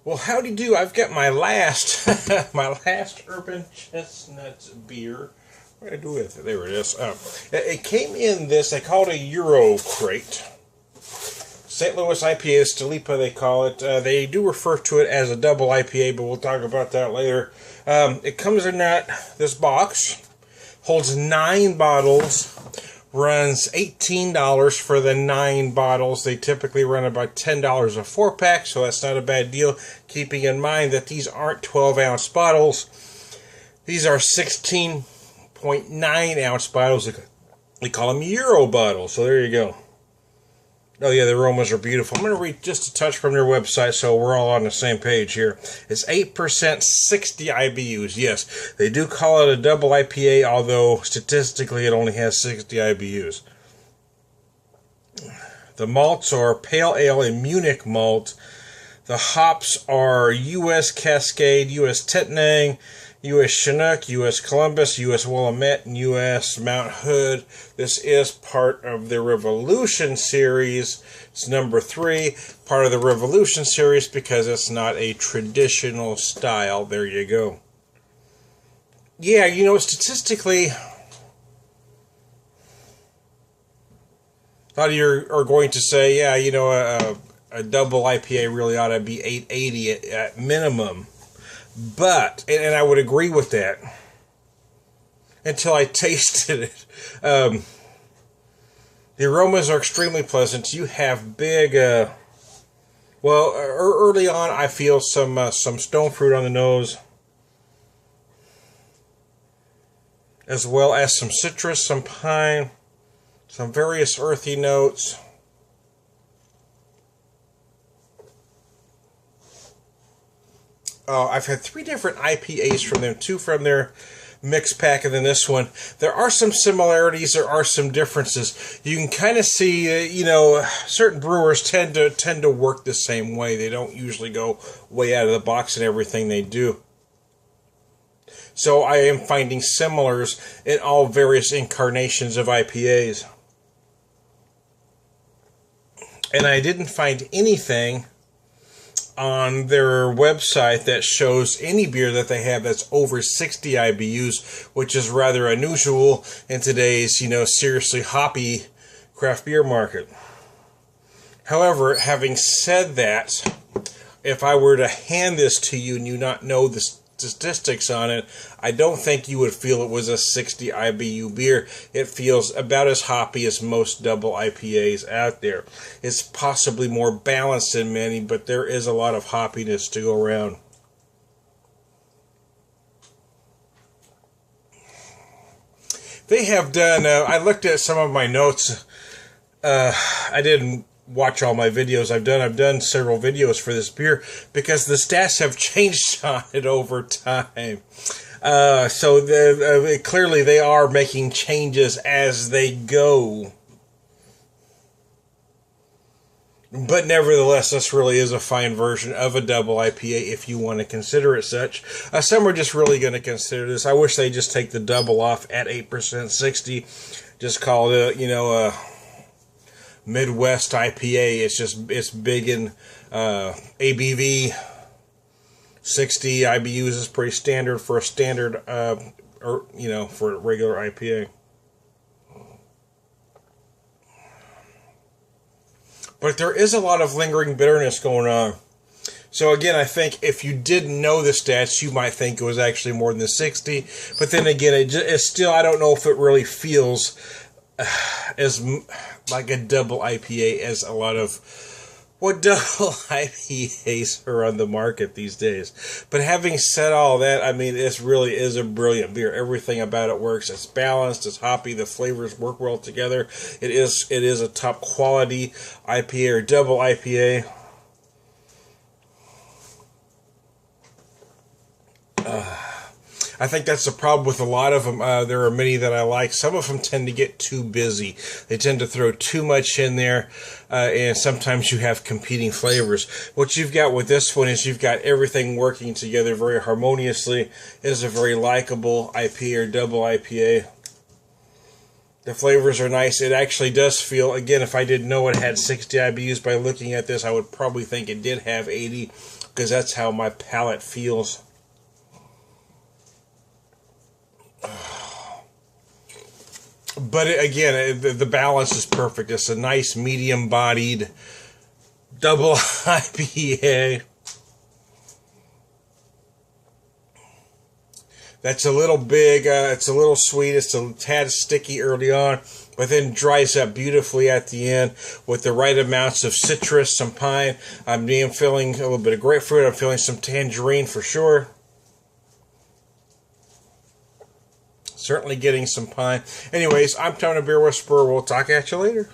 Well, howdy do. I've got my last my last Urban Chestnut beer. What did I do with it? There it is. It came in this, they call it a Euro crate. St. Louis IPA, STLIPA they call it. They do refer to it as a double IPA, but we'll talk about that later. It comes in this box, holds 9 bottles, runs $18 for the 9 bottles. They typically run about $10 a 4-pack, so that's not a bad deal, keeping in mind that these aren't 12-ounce bottles. These are 16.9-ounce bottles. We call them Euro bottles, so there you go. Oh yeah, the aromas are beautiful. I'm going to read just a touch from their website so we're all on the same page here. It's 8%, 60 IBUs. Yes, they do call it a double IPA, although statistically it only has 60 IBUs. The malts are Pale Ale and Munich malt. The hops are U.S. Cascade, U.S. Tettnang, U.S. Chinook, U.S. Columbus, U.S. Willamette, and U.S. Mount Hood. This is part of the Revolution series. It's number 3, part of the Revolution series because it's not a traditional style. There you go. Yeah, you know, statistically, a lot of you are going to say, yeah, you know, a double IPA really ought to be 880 at minimum. But, and I would agree with that, until I tasted it. The aromas are extremely pleasant. You have big, well, early on I feel some stone fruit on the nose, as well as some citrus, some pine, some various earthy notes. I've had 3 different IPAs from them, 2 from their mix pack, and then this one. There are some similarities, there are some differences. You can kind of see, you know, certain brewers tend to work the same way. They don't usually go way out of the box in everything they do. So I am finding similars in all various incarnations of IPAs. And I didn't find anything on their website that shows any beer that they have that's over 60 IBUs, which is rather unusual in today's, you know, seriously hoppy craft beer market. However, having said that, if I were to hand this to you and you not know the statistics on it, I don't think you would feel it was a 60 IBU beer. It feels about as hoppy as most double IPAs out there. It's possibly more balanced than many, but there is a lot of hoppiness to go around. They have done, I looked at some of my notes. I didn't watch all my videos I've done several videos for this beer because the stats have changed on it over time. So clearly they are making changes as they go. But nevertheless, this really is a fine version of a double IPA if you want to consider it such. Some are just really going to consider this. I wish they just take the double off at 8%, 60. Just call it, you know, a Midwest IPA. It's big in ABV. 60 IBUs is pretty standard for a standard, or you know, for a regular IPA. But there is a lot of lingering bitterness going on. So again, I think if you didn't know the stats, you might think it was actually more than the 60. But then again, it's still, I don't know if it really feels as like a double IPA as a lot of what double IPAs are on the market these days. But having said all that, I mean, this really is a brilliant beer. Everything about it works. It's balanced, it's hoppy, the flavors work well together. It is a top quality IPA or double IPA. I think that's the problem with a lot of them. There are many that I like. Some of them tend to get too busy. They tend to throw too much in there, and sometimes you have competing flavors. What you've got with this one is you've got everything working together very harmoniously. It is a very likable IPA or double IPA. The flavors are nice. It actually does feel, again, if I didn't know it had 60 IBUs by looking at this, I would probably think it did have 80. because that's how my palate feels. But again, the balance is perfect. It's a nice medium-bodied double IPA. That's a little big. It's a little sweet. It's a tad sticky early on, but then dries up beautifully at the end with the right amounts of citrus, some pine. I'm feeling a little bit of grapefruit. I'm feeling some tangerine for sure. Certainly getting some pine. Anyways, I'm Tony Beer Whisperer. We'll talk at you later.